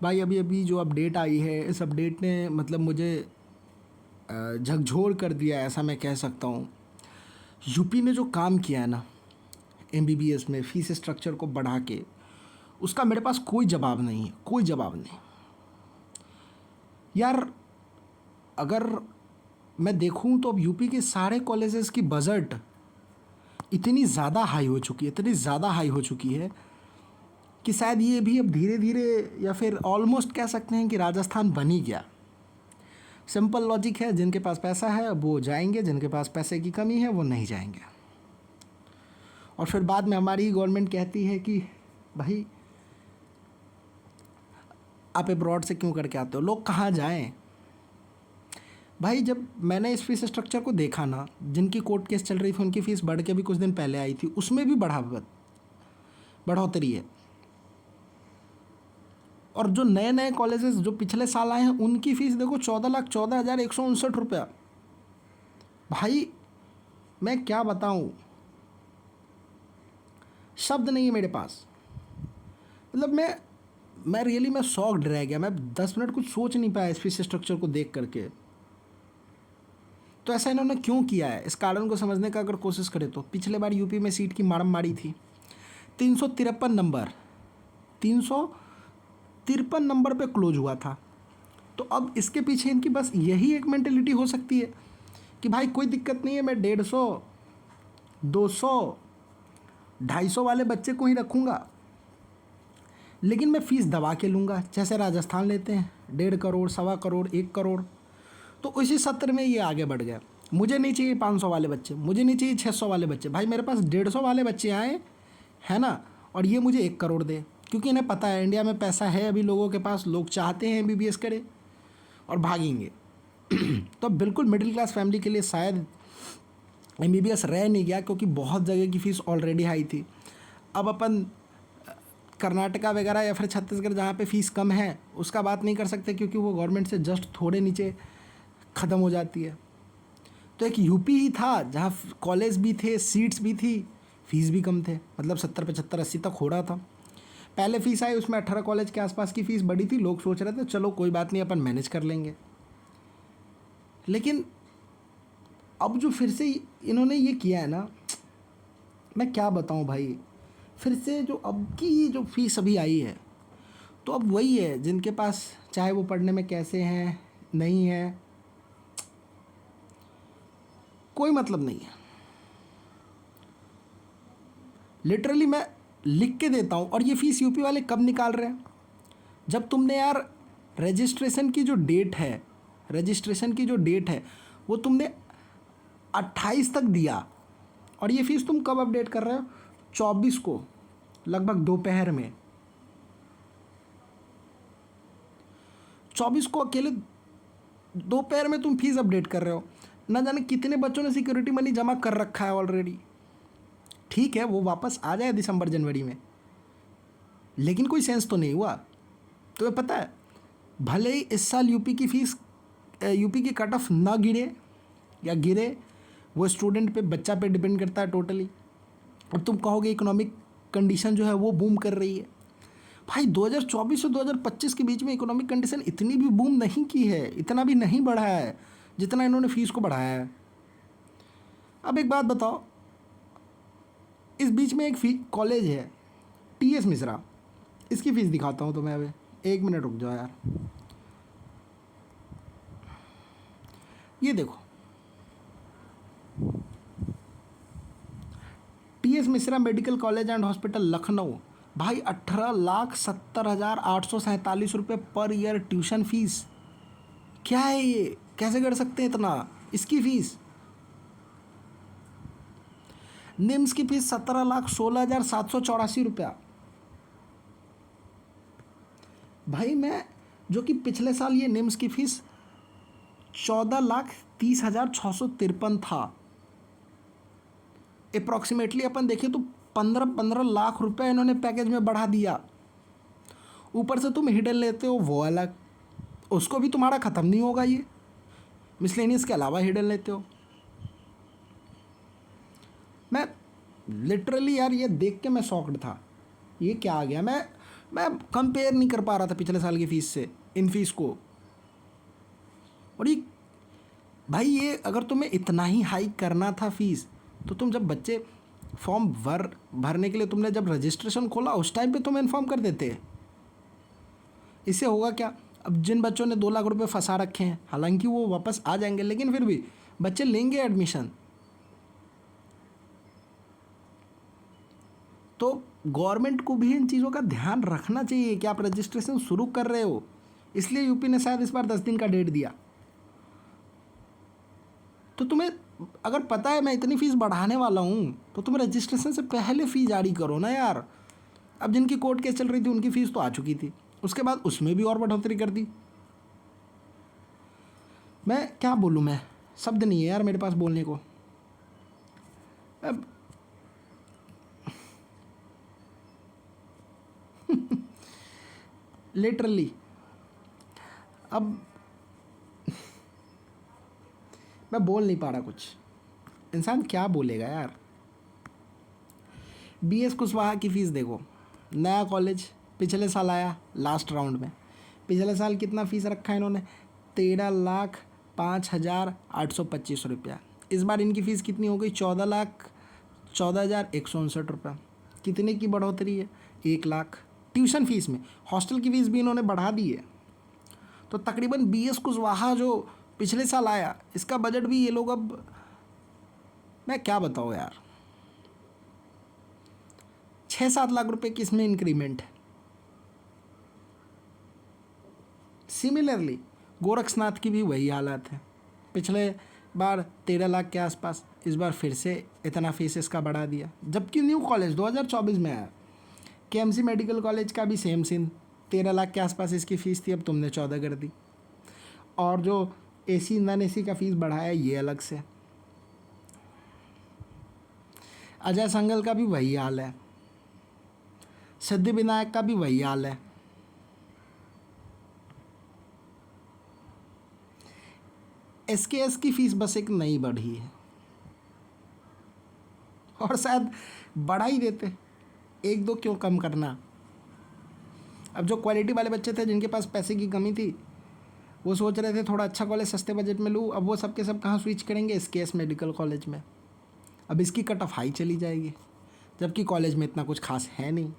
भाई अभी अभी जो अपडेट आई है, इस अपडेट ने मतलब मुझे झकझोर कर दिया, ऐसा मैं कह सकता हूँ। यूपी ने जो काम किया है ना एमबीबीएस में फीस स्ट्रक्चर को बढ़ा के, उसका मेरे पास कोई जवाब नहीं है, कोई जवाब नहीं यार। अगर मैं देखूं तो अब यूपी के सारे कॉलेजेस की बजट इतनी ज़्यादा हाई हो चुकी है, इतनी ज़्यादा हाई हो चुकी है कि शायद ये भी अब धीरे धीरे या फिर ऑलमोस्ट कह सकते हैं कि राजस्थान बन ही गया। सिंपल लॉजिक है, जिनके पास पैसा है वो जाएंगे, जिनके पास पैसे की कमी है वो नहीं जाएंगे। और फिर बाद में हमारी गवर्नमेंट कहती है कि भाई आप अब्रॉड से क्यों करके आते हो, लोग कहाँ जाएं। भाई जब मैंने इस फीस स्ट्रक्चर को देखा ना, जिनकी कोर्ट केस चल रही थी उनकी फ़ीस बढ़ के भी कुछ दिन पहले आई थी, उसमें भी बढ़ोतरी है। और जो नए नए कॉलेजेस जो पिछले साल आए हैं उनकी फ़ीस देखो 14,14,159 रुपया। भाई मैं क्या बताऊं, शब्द नहीं है मेरे पास। मतलब मैं रियली मैं शॉक्ड रह गया। मैं 10 मिनट कुछ सोच नहीं पाया इस फीस स्ट्रक्चर को देख करके। तो ऐसा इन्होंने क्यों किया है, इस कारण को समझने का अगर कोशिश करें तो पिछले बार यूपी में सीट की मारम मारी थी, 353 नंबर, 353 नंबर पे क्लोज हुआ था। तो अब इसके पीछे इनकी बस यही एक मेंटेलिटी हो सकती है कि भाई कोई दिक्कत नहीं है, मैं 150, 200, 250 वाले बच्चे को ही रखूँगा, लेकिन मैं फ़ीस दबा के लूँगा। जैसे राजस्थान लेते हैं 1.5 करोड़, 1.25 करोड़, 1 करोड़। तो उसी सत्र में ये आगे बढ़ गया। मुझे नहीं चाहिए 500 वाले बच्चे, मुझे नहीं चाहिए 600 वाले बच्चे, भाई मेरे पास 150 वाले बच्चे आए है ना, और ये मुझे 1 करोड़ दे। क्योंकि इन्हें पता है इंडिया में पैसा है अभी लोगों के पास, लोग चाहते हैं एमबीबीएस करे और भागेंगे। तो बिल्कुल मिडिल क्लास फैमिली के लिए शायद एमबीबीएस रह नहीं गया, क्योंकि बहुत जगह की फ़ीस ऑलरेडी हाई थी। अब अपन कर्नाटका वगैरह या फिर छत्तीसगढ़ जहाँ पे फ़ीस कम है उसका बात नहीं कर सकते, क्योंकि वो गवर्नमेंट से जस्ट थोड़े नीचे ख़त्म हो जाती है। तो एक यूपी ही था जहाँ कॉलेज भी थे, सीट्स भी थी, फ़ीस भी कम थे, मतलब 70, 75, 80 तक हो रहा था। पहले फ़ीस आई उसमें 18 कॉलेज के आसपास की फ़ीस बढ़ी थी, लोग सोच रहे थे चलो कोई बात नहीं अपन मैनेज कर लेंगे। लेकिन अब जो फिर से इन्होंने ये किया है ना, मैं क्या बताऊँ भाई। फिर से जो अब की जो फ़ीस अभी आई है, तो अब वही है जिनके पास चाहे वो पढ़ने में कैसे हैं नहीं है, कोई मतलब नहीं है। लिटरली मैं लिख के देता हूँ। और ये फ़ीस यूपी वाले कब निकाल रहे हैं, जब तुमने यार रजिस्ट्रेशन की जो डेट है, रजिस्ट्रेशन की जो डेट है वो तुमने 28 तक दिया, और ये फ़ीस तुम कब अपडेट कर रहे हो, 24 को, लगभग दोपहर में। 24 को अकेले दोपहर में तुम फीस अपडेट कर रहे हो। ना जाने कितने बच्चों ने सिक्योरिटी मनी जमा कर रखा है ऑलरेडी। ठीक है वो वापस आ जाए दिसंबर जनवरी में, लेकिन कोई सेंस तो नहीं हुआ। तुम्हें पता है भले ही इस साल यूपी की फ़ीस, यूपी की कट ऑफ ना गिरे या गिरे, वो स्टूडेंट पे, बच्चा पे डिपेंड करता है टोटली। अब तुम कहोगे इकोनॉमिक कंडीशन जो है वो बूम कर रही है। भाई 2024 से 2025 के बीच में इकोनॉमिक कंडीशन इतनी भी बूम नहीं की है, इतना भी नहीं बढ़ा है जितना इन्होंने फ़ीस को बढ़ाया है। अब एक बात बताओ, इस बीच में एक कॉलेज है टीएस मिश्रा, इसकी फ़ीस दिखाता हूँ तुम्हें। अभी 1 मिनट रुक जाओ यार। ये देखो TS Mishra medical college and hospital Lucknow, भाई 18,70,847 रुपये पर ईयर ट्यूशन फीस। क्या है ये, कैसे कर सकते हैं इतना, इसकी फ़ीस। निम्स की फ़ीस 17,16,784 रुपया। भाई मैं जो कि पिछले साल ये निम्स की फ़ीस 14,30,653 था। अप्रॉक्सीमेटली अपन देखें तो 15-15 लाख रुपए इन्होंने पैकेज में बढ़ा दिया। ऊपर से तुम हिडन लेते हो वो अलग, उसको भी तुम्हारा ख़त्म नहीं होगा ये, मिसलेनियस के अलावा हिडन लेते हो। मैं लिटरली यार ये देख के मैं शॉक्ड था, ये क्या आ गया। मैं कंपेयर नहीं कर पा रहा था पिछले साल की फ़ीस से इन फीस को। और ये भाई, ये अगर तुम्हें इतना ही हाई करना था फ़ीस, तो तुम जब बच्चे फॉर्म भरने के लिए तुमने जब रजिस्ट्रेशन खोला उस टाइम पे तुम इन्फॉर्म कर देते। इससे होगा क्या, अब जिन बच्चों ने 2 लाख रुपए फंसा रखे हैं, हालांकि वो वापस आ जाएंगे, लेकिन फिर भी बच्चे लेंगे एडमिशन। तो गवर्नमेंट को भी इन चीज़ों का ध्यान रखना चाहिए कि आप रजिस्ट्रेशन शुरू कर रहे हो। इसलिए यूपी ने शायद इस बार 10 दिन का डेट दिया। तो तुम्हें अगर पता है मैं इतनी फ़ीस बढ़ाने वाला हूँ, तो तुम रजिस्ट्रेशन से पहले फ़ी जारी करो ना यार। अब जिनकी कोर्ट केस चल रही थी उनकी फ़ीस तो आ चुकी थी, उसके बाद उसमें भी और बढ़ोतरी कर दी। मैं क्या बोलूँ, मैं शब्द नहीं है यार मेरे पास बोलने को। अब लिटरली अब मैं बोल नहीं पा रहा कुछ। इंसान क्या बोलेगा यार। BS कुशवाहा की फ़ीस देखो, नया कॉलेज पिछले साल आया लास्ट राउंड में। पिछले साल कितना फ़ीस रखा है इन्होंने, 13,05,825 रुपया। इस बार इनकी फ़ीस कितनी हो गई, 14,14,159 रुपया। कितने की बढ़ोतरी है, 1 लाख। ट्यूशन फ़ीस में हॉस्टल की फ़ीस भी इन्होंने बढ़ा दी है। तो तकरीबन BS कुशवाहा जो पिछले साल आया, इसका बजट भी ये लोग, अब मैं क्या बताऊँ यार, 6-7 लाख रुपए की इसमें इंक्रीमेंट है। सिमिलरली गोरक्षनाथ की भी वही हालत है। पिछले बार 13 लाख के आसपास, इस बार फिर से इतना फीस इसका बढ़ा दिया, जबकि न्यू कॉलेज 2024 में आया। KMC मेडिकल कॉलेज का भी सेम सीन, 13 लाख के आसपास इसकी फ़ीस थी, अब तुमने 14 कर दी। और जो AC नॉन AC का फ़ीस बढ़ाया ये अलग से। अजय संगल का भी वही हाल है, सिद्धिविनायक का भी वही हाल है। SKS की फ़ीस बस एक नई बढ़ी है, और शायद बढ़ा ही देते, 1-2 क्यों कम करना। अब जो क्वालिटी वाले बच्चे थे जिनके पास पैसे की कमी थी, वो सोच रहे थे थोड़ा अच्छा कॉलेज सस्ते बजट में लूँ, अब वो सब के सब कहाँ स्विच करेंगे, SKS मेडिकल कॉलेज में। अब इसकी कट ऑफ हाई चली जाएगी, जबकि कॉलेज में इतना कुछ खास है नहीं।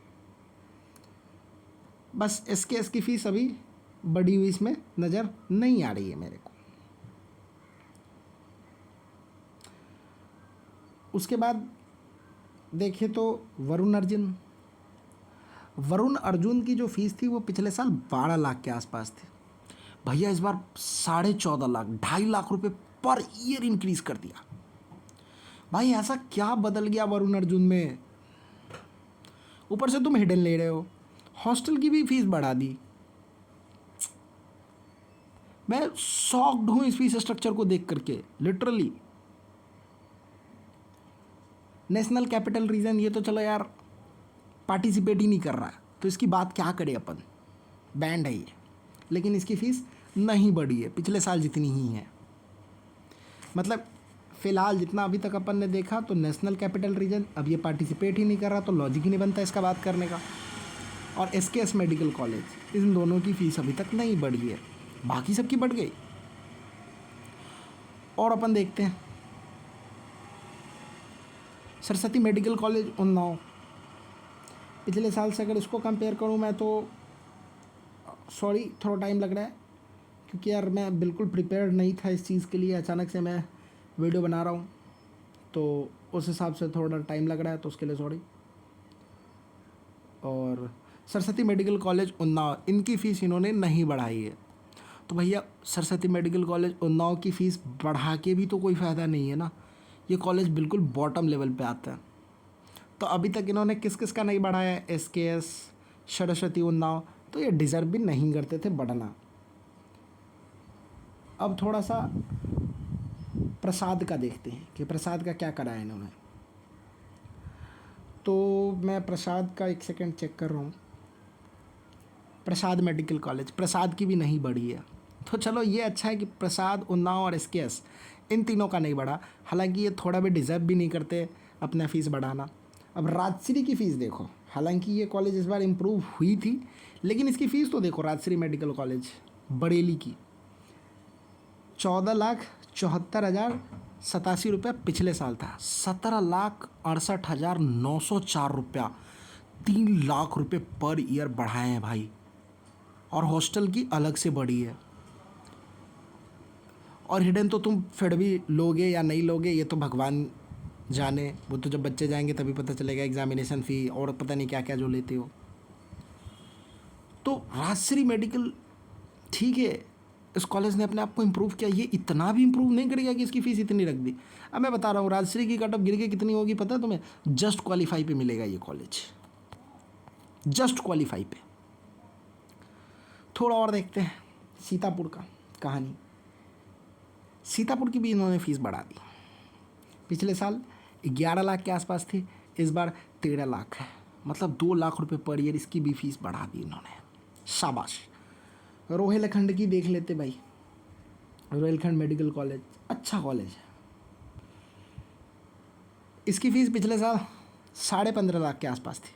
बस SKS की फ़ीस अभी बढ़ी हुई इसमें नज़र नहीं आ रही है मेरे को। उसके बाद देखें तो वरुण अर्जुन की जो फ़ीस थी वो पिछले साल 12 लाख के आसपास थी। भैया इस बार 14.5 लाख, 2.5 लाख रुपए पर ईयर इंक्रीज़ कर दिया। भाई ऐसा क्या बदल गया वरुण अर्जुन में। ऊपर से तुम हिडन ले रहे हो, हॉस्टल की भी फीस बढ़ा दी। मैं शॉक्ड हूँ इस फीस स्ट्रक्चर को देख करके, लिटरली। नेशनल कैपिटल रीजन ये तो चलो यार पार्टिसिपेट ही नहीं कर रहा है, तो इसकी बात क्या करें अपन, बैंड है ये। लेकिन इसकी फ़ीस नहीं बढ़ी है, पिछले साल जितनी ही है। मतलब फ़िलहाल जितना अभी तक अपन ने देखा, तो नेशनल कैपिटल रीजन अब ये पार्टिसिपेट ही नहीं कर रहा, तो लॉजिक ही नहीं बनता इसका बात करने का। और SKS मेडिकल कॉलेज, इन दोनों की फ़ीस अभी तक नहीं बढ़ी है, बाकी सबकी बढ़ गई। और अपन देखते हैं सरस्वती मेडिकल कॉलेज उन्नाव, पिछले साल से अगर इसको कंपेयर करूं मैं, तो सॉरी थोड़ा टाइम लग रहा है, क्योंकि यार मैं बिल्कुल प्रिपेयर्ड नहीं था इस चीज़ के लिए। अचानक से मैं वीडियो बना रहा हूँ, तो उस हिसाब से थोड़ा टाइम लग रहा है, तो उसके लिए सॉरी। और सरस्वती मेडिकल कॉलेज उन्नाव, इनकी फ़ीस इन्होंने नहीं बढ़ाई है। तो भैया सरस्वती मेडिकल कॉलेज उन्नाव की फ़ीस बढ़ा के भी तो कोई फ़ायदा नहीं है ना, ये कॉलेज बिल्कुल बॉटम लेवल पे आता है। तो अभी तक इन्होंने किस किस का नहीं बढ़ाया है, SKS, सरस्वती उन्नाव, तो ये डिज़र्व भी नहीं करते थे बढ़ना। अब थोड़ा सा प्रसाद का देखते हैं कि प्रसाद का क्या करा है इन्होंने। तो मैं प्रसाद का एक सेकंड चेक कर रहा हूँ। प्रसाद मेडिकल कॉलेज, प्रसाद की भी नहीं बढ़ी है। तो चलो ये अच्छा है कि प्रसाद, उन्नाव और SKS, इन तीनों का नहीं बढ़ा। हालांकि ये थोड़ा भी डिज़र्व भी नहीं करते अपना फ़ीस बढ़ाना। अब राजश्री की फ़ीस देखो, हालांकि ये कॉलेज इस बार इम्प्रूव हुई थी, लेकिन इसकी फ़ीस तो देखो, राजश्री मेडिकल कॉलेज बरेली की 14,74,087 पिछले साल था, 17,68,904 रुपया, 3 लाख रुपये पर ईयर बढ़ाए हैं भाई। और हॉस्टल की अलग से बढ़ी है। और हिडन तो तुम फिर भी लोगे या नहीं लोगे ये तो भगवान जाने, वो तो जब बच्चे जाएंगे तभी पता चलेगा, एग्जामिनेशन फ़ी और पता नहीं क्या क्या जो लेते हो। तो राजश्री मेडिकल ठीक है, इस कॉलेज ने अपने आप को इम्प्रूव किया, ये इतना भी इम्प्रूव नहीं करेगा कि इसकी फ़ीस इतनी रख दी। अब मैं बता रहा हूँ राजश्री की कट ऑफ गिर के कितनी होगी पता है तुम्हें? जस्ट क्वालिफाई पे मिलेगा ये कॉलेज, जस्ट क्वालिफाई पे। थोड़ा और देखते हैं सीतापुर का कहानी। सीतापुर की भी इन्होंने फ़ीस बढ़ा दी। पिछले साल 11 लाख के आसपास थी, इस बार 13 लाख है, मतलब 2 लाख रुपए पर ईयर इसकी भी फ़ीस बढ़ा दी इन्होंने। शाबाश। रोहिलखंड की देख लेते भाई, रोहिलखंड मेडिकल कॉलेज अच्छा कॉलेज है। इसकी फ़ीस पिछले साल 15.5 लाख के आसपास थी,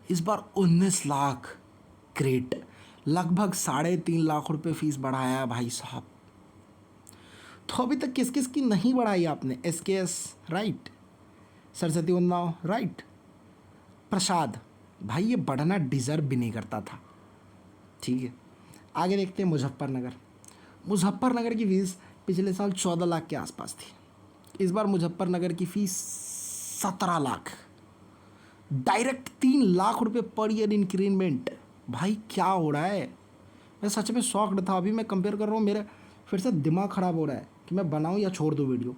इस बार 19 लाख। ग्रेट, लगभग 3.5 लाख रुपए फ़ीस बढ़ाया है भाई साहब। तो अभी तक किस किस की नहीं बढ़ाई आपने? SKS right, Saraswati Unnao right, Prasad भाई ये बढ़ना डिज़र्व भी नहीं करता था। ठीक है, आगे देखते हैं मुजफ्फरनगर। मुजफ्फरनगर की फ़ीस पिछले साल 14 लाख के आसपास थी, इस बार मुजफ्फरनगर की फ़ीस 17 लाख, डायरेक्ट 3 लाख रुपए पर ईयर इंक्रीमेंट। भाई क्या हो रहा है? मैं सच में शॉक्ड था, अभी मैं कंपेयर कर रहा हूँ, मेरा फिर से दिमाग ख़राब हो रहा है कि मैं बनाऊँ या छोड़ दूँ वीडियो।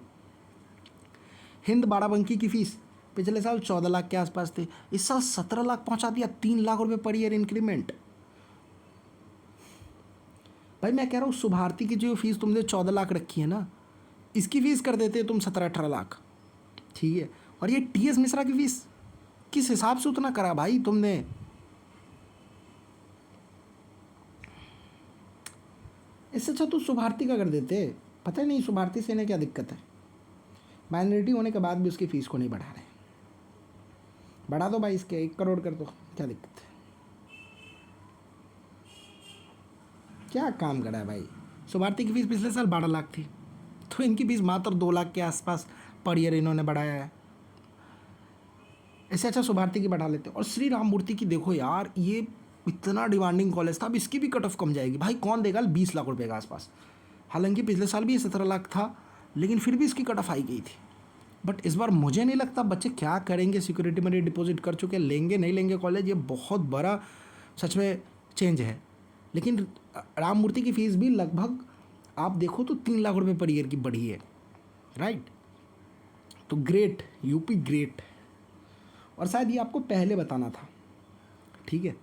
हिंद बाराबंकी की फ़ीस पिछले साल 14 लाख के आसपास थे, इस साल 17 लाख पहुँचा दिया, 3 लाख रुपए पर ईयर इंक्रीमेंट। भाई मैं कह रहा हूँ सुभारती की जो फ़ीस तुमने 14 लाख रखी है ना, इसकी फ़ीस कर देते तुम 17-18 लाख। ठीक है, और ये TS मिश्रा की फ़ीस किस हिसाब से उतना करा भाई तुमने? इससे अच्छा तो सुभारती का कर देते। पता ही नहीं सुभारती से इन्हें क्या दिक्कत है, माइनॉरिटी होने के बाद भी उसकी फ़ीस को नहीं बढ़ा रहे। बढ़ा दो भाई, इसके 1 करोड़ कर दो, क्या दिक्कत है? क्या काम करा है भाई? सुभारती की फ़ीस पिछले साल 12 लाख थी, तो इनकी फ़ीस मात्र 2 लाख के आसपास पर ईयर इन्होंने बढ़ाया है। इससे अच्छा सुभारती की बढ़ा लेते। और श्री राम मूर्ति की देखो यार, ये इतना डिमांडिंग कॉलेज था, अब इसकी भी कट ऑफ कम जाएगी। भाई कौन देगा 20 लाख रुपए के आसपास? हालांकि पिछले साल भी 17 लाख था, लेकिन फिर भी इसकी कट ऑफ आई गई थी। बट इस बार मुझे नहीं लगता बच्चे क्या करेंगे, सिक्योरिटी मनी डिपॉजिट कर चुके, लेंगे नहीं लेंगे कॉलेज, ये बहुत बड़ा सच में चेंज है। लेकिन राम मूर्ति की फ़ीस भी लगभग आप देखो तो 3 लाख रुपए पर ईयर की बढ़ी है, राइट? तो ग्रेट, यूपी ग्रेट। और शायद ये आपको पहले बताना था। ठीक है,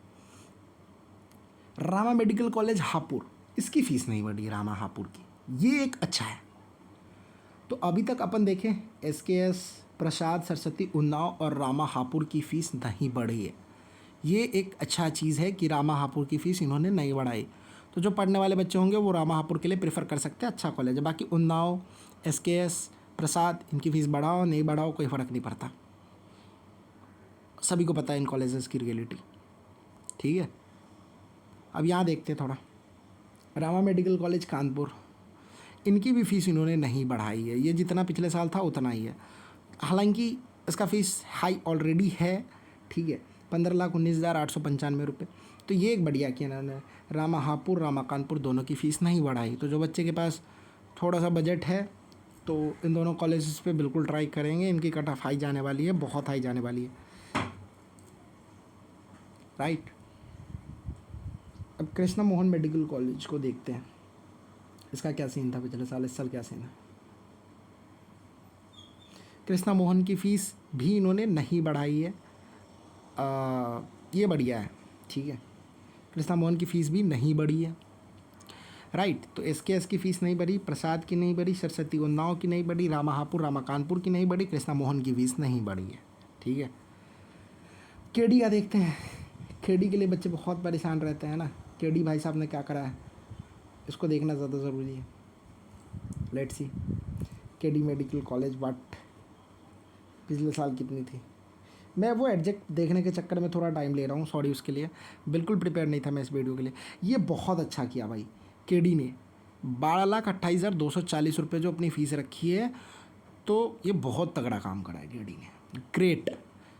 रामा मेडिकल कॉलेज हापुड़, इसकी फ़ीस नहीं बढ़ी रामा हापुड़ की, ये एक अच्छा है। तो अभी तक अपन देखें SKS, प्रसाद, सरस्वती उन्नाव और रामा हापुड़ की फ़ीस नहीं बढ़ी है। ये एक अच्छा चीज़ है कि रामा हापुड़ की फ़ीस इन्होंने नहीं बढ़ाई। तो जो पढ़ने वाले बच्चे होंगे वो रामा हापुड़ के लिए प्रेफर कर सकते हैं, अच्छा कॉलेज है। बाकी उन्नाव, SKS, प्रसाद, इनकी फ़ीस बढ़ाओ नहीं बढ़ाओ कोई फ़र्क नहीं पड़ता, सभी को पता है इन कॉलेजेस की रियलिटी। ठीक है, अब यहाँ देखते हैं थोड़ा रामा मेडिकल कॉलेज कानपुर, इनकी भी फ़ीस इन्होंने नहीं बढ़ाई है, ये जितना पिछले साल था उतना ही है। हालांकि इसका फ़ीस हाई ऑलरेडी है। ठीक है, 15,19,895 रुपये। तो ये एक बढ़िया किया इन्होंने, रामा हापुड़ रामा कानपुर दोनों की फ़ीस नहीं बढ़ाई। तो जो बच्चे के पास थोड़ा सा बजट है तो इन दोनों कॉलेजेस पे बिल्कुल ट्राई करेंगे, इनकी कट ऑफ हाई जाने वाली है, बहुत हाई जाने वाली है, राइट? अब कृष्णा मोहन मेडिकल कॉलेज को देखते हैं, इसका क्या सीन था पिछले साल, इस साल क्या सीन है। कृष्णा मोहन की फ़ीस भी इन्होंने नहीं बढ़ाई है, ये बढ़िया है। ठीक है, कृष्णा मोहन की फ़ीस भी नहीं बढ़ी है, राइट? तो SKS की फ़ीस नहीं बढ़ी, प्रसाद की नहीं बढ़ी, सरस्वती उन्नाव की नहीं बढ़ी, रामा हापुड़ रामा कानपुर की नहीं बढ़ी, कृष्णा मोहन की फ़ीस नहीं बढ़ी है। ठीक है, KD का देखते हैं। KD के लिए बच्चे बहुत परेशान रहते हैं ना, KD भाई साहब ने क्या करा है इसको देखना ज़्यादा ज़रूरी है। Let's see KD medical college what पिछले साल कितनी थी, मैं वो एडजेक्ट देखने के चक्कर में थोड़ा टाइम ले रहा हूँ, सॉरी उसके लिए। बिल्कुल प्रिपेयर नहीं था मैं इस वीडियो के लिए। ये बहुत अच्छा किया भाई केडी ने, 12,28,240 जो अपनी फ़ीस रखी है, तो ये बहुत तगड़ा काम करा है केडी ने, ग्रेट।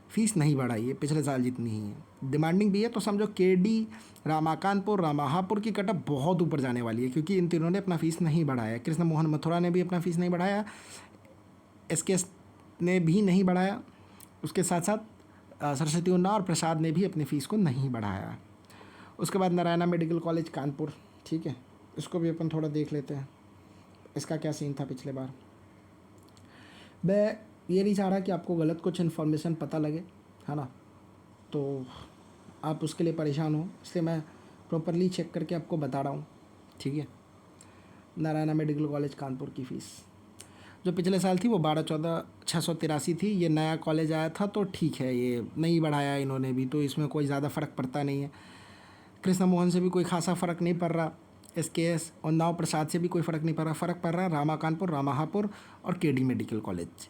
फीस नहीं बढ़ाई है, पिछले साल जितनी ही है। डिमांडिंग भी है तो समझो केडी, रामाकानपुर, रामाहापुर की कटअप बहुत ऊपर जाने वाली है, क्योंकि इन तीनों ने अपना फ़ीस नहीं बढ़ाया। कृष्ण मोहन मथुरा ने भी अपना फ़ीस नहीं बढ़ाया, एसकेएस ने भी नहीं बढ़ाया, उसके साथ साथ सरस्वती उन्नाव और प्रसाद ने भी अपनी फ़ीस को नहीं बढ़ाया। उसके बाद नारायणा मेडिकल कॉलेज कानपुर, ठीक है, इसको भी अपन थोड़ा देख लेते हैं, इसका क्या सीन था पिछले बार। मैं ये नहीं चाह रहा कि आपको गलत कुछ इन्फॉर्मेशन पता लगे, है ना, तो आप उसके लिए परेशान हो, इसलिए मैं प्रॉपरली चेक करके आपको बता रहा हूँ, ठीक है। नारायणा मेडिकल कॉलेज कानपुर की फ़ीस जो पिछले साल थी वो 12,14,683 थी। ये नया कॉलेज आया था तो ठीक है, ये नहीं बढ़ाया इन्होंने भी, तो इसमें कोई ज़्यादा फ़र्क पड़ता नहीं है। कृष्ण मोहन से भी कोई खासा फ़र्क नहीं पड़ रहा, एसकेएस और नाव प्रसाद से भी कोई फ़र्क नहीं पड़ रहा। फ़र्क पड़ रहा है रामाकानपुर, रामाहापुर और केडी मेडिकल कॉलेज।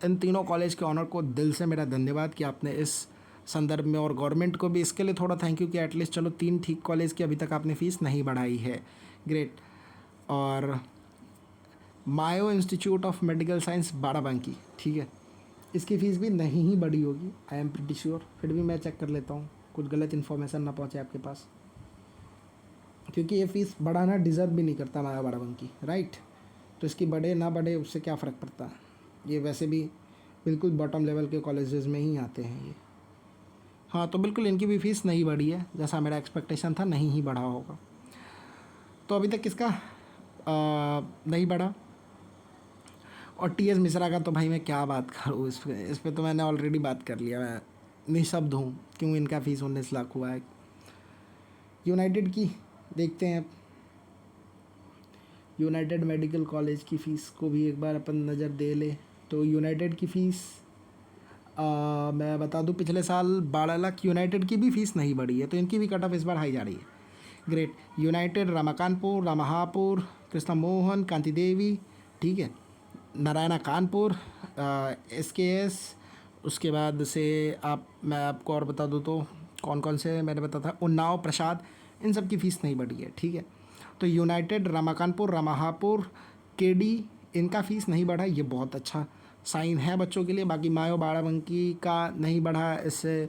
इन तीनों कॉलेज के ऑनर को दिल से मेरा धन्यवाद कि आपने इस संदर्भ में, और गवर्नमेंट को भी इसके लिए थोड़ा थैंक यू कि एटलीस्ट चलो 3 ठीक कॉलेज की अभी तक आपने फ़ीस नहीं बढ़ाई है, ग्रेट। और Mayo institute of medical science Barabanki, ठीक है, इसकी फ़ीस भी नहीं ही बढ़ी होगी, आई एम प्रिटी श्योर। फिर भी मैं चेक कर लेता हूँ कुछ गलत इन्फॉर्मेशन ना पहुँचे आपके पास, क्योंकि ये फ़ीस बढ़ाना डिज़र्व भी नहीं करता माया बाराबंकी, राइट। तो इसकी बढ़े ना बढ़े उससे क्या फ़र्क पड़ता है, ये वैसे भी बिल्कुल बॉटम लेवल के कॉलेजेस में ही आते हैं ये। हाँ, तो बिल्कुल इनकी भी फ़ीस नहीं बढ़ी है, जैसा मेरा एक्सपेक्टेशन था, नहीं ही बढ़ा होगा। तो अभी तक किसका नहीं बढ़ा। और टीएस मिश्रा का तो भाई मैं क्या बात करूँ, इस पे तो मैंने ऑलरेडी बात कर लिया, मैं निःशब्द हूँ क्यों इनका फ़ीस 19 लाख हुआ है। यूनाइटेड की देखते हैं, यूनाइटेड मेडिकल कॉलेज की फ़ीस को भी एक बार अपन नज़र दे ले। तो यूनाइटेड की फ़ीस मैं बता दूं, पिछले साल 12 लाख यूनाइटेड की भी फ़ीस नहीं बढ़ी है, तो इनकी भी कट ऑफ इस बार हाई जा रही है, ग्रेट। यूनाइटेड, रामाकानपुर, रामाहापुर, कृष्णा मोहन, कांति देवी, ठीक है, नारायणा कानपुर, एसकेएस, उसके बाद से मैं आपको और बता दूं तो कौन कौन से मैंने बताया था, उन्नाव, प्रसाद, इन सब की फ़ीस नहीं बढ़ी है, ठीक है। तो यूनाइटेड, रामाकानपुर, रामाहापुर, केडी, इनका फ़ीस नहीं बढ़ा, ये बहुत अच्छा साइन है बच्चों के लिए। बाकी मायो बाराबंकी का नहीं बढ़ा, इससे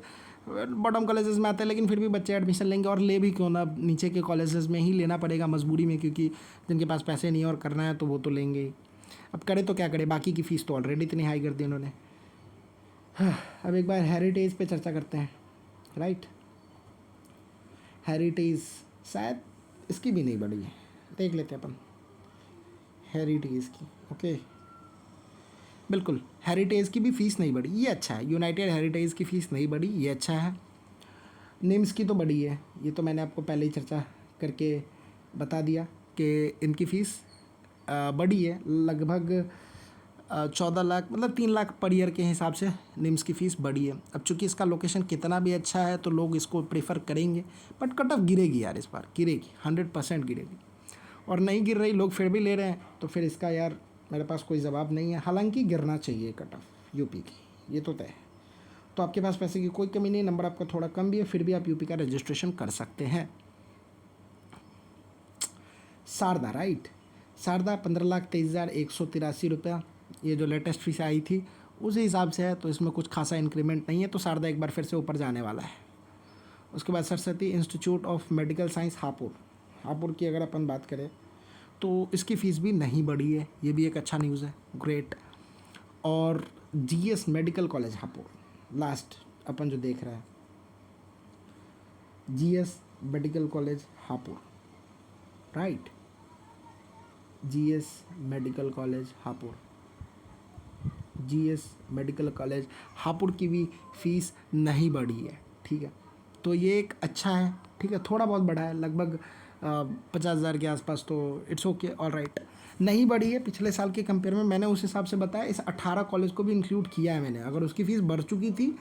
बॉटम कॉलेजेस में आते हैं, लेकिन फिर भी बच्चे एडमिशन लेंगे, और ले भी क्यों ना, नीचे के कॉलेजेस में ही लेना पड़ेगा मजबूरी में, क्योंकि जिनके पास पैसे नहीं और करना है तो वो तो लेंगे ही। अब करे तो क्या करे, बाकी की फ़ीस तो ऑलरेडी इतनी हाई कर दी उन्होंने। अब एक बार हेरिटेज पे चर्चा करते हैं, राइट। हेरिटेज शायद इसकी भी नहीं बढ़ी है, देख लेते हैं अपन हेरिटेज की, ओके। बिल्कुल हेरिटेज की भी फ़ीस नहीं बढ़ी, ये अच्छा है। यूनाइटेड हेरिटेज की फ़ीस नहीं बढ़ी, ये अच्छा है। निम्स की तो बढ़ी है, ये तो मैंने आपको पहले ही चर्चा करके बता दिया कि इनकी फ़ीस बढ़ी है, लगभग 14 लाख, मतलब 3 लाख पर ईयर के हिसाब से निम्स की फ़ीस बढ़ी है। अब चूंकि इसका लोकेशन कितना भी अच्छा है तो लोग इसको प्रेफर करेंगे, बट कट ऑफ गिरेगी यार, इस बार गिरेगी, 100% गिरेगी। और नहीं गिर रही, लोग फिर भी ले रहे हैं, तो फिर इसका यार मेरे पास कोई जवाब नहीं है। हालांकि गिरना चाहिए कट ऑफ यूपी की, ये तो तय है। तो आपके पास पैसे की कोई कमी नहीं, नंबर आपका थोड़ा कम भी है, फिर भी आप यूपी का रजिस्ट्रेशन कर सकते हैं। शारदा, राइट, शारदा 15,23,183 ये जो लेटेस्ट फीस आई थी उसी हिसाब से है, तो इसमें कुछ खासा इंक्रीमेंट नहीं है, तो शारदा एक बार फिर से ऊपर जाने वाला है। उसके बाद Saraswati institute of medical science Hapur, Hapur की अगर अपन बात करें तो इसकी फ़ीस भी नहीं बढ़ी है, ये भी एक अच्छा न्यूज़ है, ग्रेट। और GS medical college Hapur, last अपन जो देख रहे हैं, GS medical college Hapur, right, GS medical college Hapur, GS medical college Hapur की भी फ़ीस नहीं बढ़ी है, ठीक है। तो ये एक अच्छा है, ठीक है, थोड़ा बहुत बढ़ा है, लगभग 50,000 के आसपास, तो इट्स ओके, ऑल राइट। नहीं बढ़ी है पिछले साल के कंपेयर में, मैंने उस हिसाब से बताया, इस 18 कॉलेज को भी इंक्लूड किया है मैंने। अगर उसकी फ़ीस बढ़ चुकी थी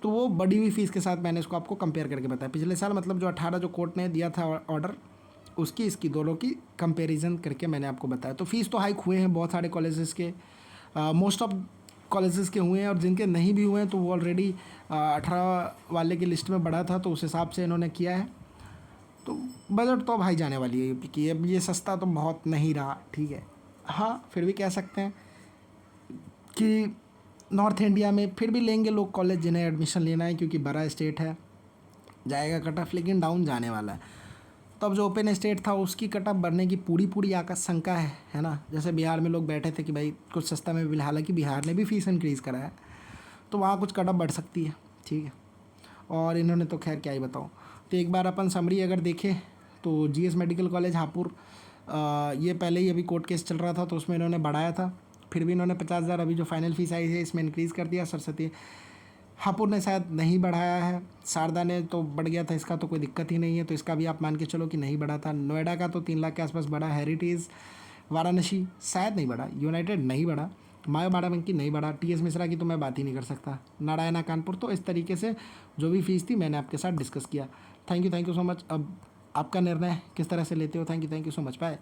तो वो बढ़ी हुई फ़ीस के साथ मैंने इसको आपको कंपेयर करके बताया। पिछले साल मतलब जो 18 जो कोर्ट ने दिया था ऑर्डर, उसकी इसकी दोनों की कंपैरिजन करके मैंने आपको बताया। तो फ़ीस तो हाइक हुए हैं बहुत सारे कॉलेजेस के, मोस्ट ऑफ कॉलेजेस के हुए हैं, और जिनके नहीं भी हुए हैं तो वो ऑलरेडी 18 वाले की लिस्ट में बढ़ा था, तो उस हिसाब से इन्होंने किया है। तो बजट तो भाई जाने वाली है यूपी की, अब ये सस्ता तो बहुत नहीं रहा, ठीक है। हाँ, फिर भी कह सकते हैं कि नॉर्थ इंडिया में फिर भी लेंगे लोग कॉलेज जिन्हें एडमिशन लेना है, क्योंकि बड़ा स्टेट है, जाएगा कट ऑफ, लेकिन डाउन जाने वाला है। तब जो ओपन स्टेट था उसकी कट ऑफ बढ़ने की पूरी आशंका है ना। जैसे बिहार में लोग बैठे थे कि भाई कुछ सस्ता में भी, हालांकि बिहार ने भी फीस इंक्रीज़ करा है, तो वहाँ कुछ कट ऑफ बढ़ सकती है, ठीक है। और इन्होंने तो खैर क्या ही बताऊँ। तो एक बार अपन समरी अगर देखें तो जीएस मेडिकल कॉलेज हापुड़, ये पहले ही अभी कोर्ट केस चल रहा था तो उसमें इन्होंने बढ़ाया था, फिर भी इन्होंने 50,000 अभी जो फाइनल फीस आई है इसमें इंक्रीज़ कर दिया। सरस्वती हापुड़ ने शायद नहीं बढ़ाया है, शारदा ने तो बढ़ गया था, इसका तो कोई दिक्कत ही नहीं है, तो इसका भी आप मान के चलो कि नहीं बढ़ा था। नोएडा का तो 3 लाख के आसपास बढ़ा, हेरिटेज वाराणसी शायद नहीं बढ़ा, यूनाइटेड नहीं बढ़ा, मायो बाराबंकी नहीं बढ़ा, टीएस मिश्रा की तो मैं बात ही नहीं कर सकता, नारायणा कानपुर। तो इस तरीके से जो भी फीस थी मैंने आपके साथ डिस्कस किया। Thank you so much. अब आपका निर्णय किस तरह से लेते हो। Thank you so much, bye.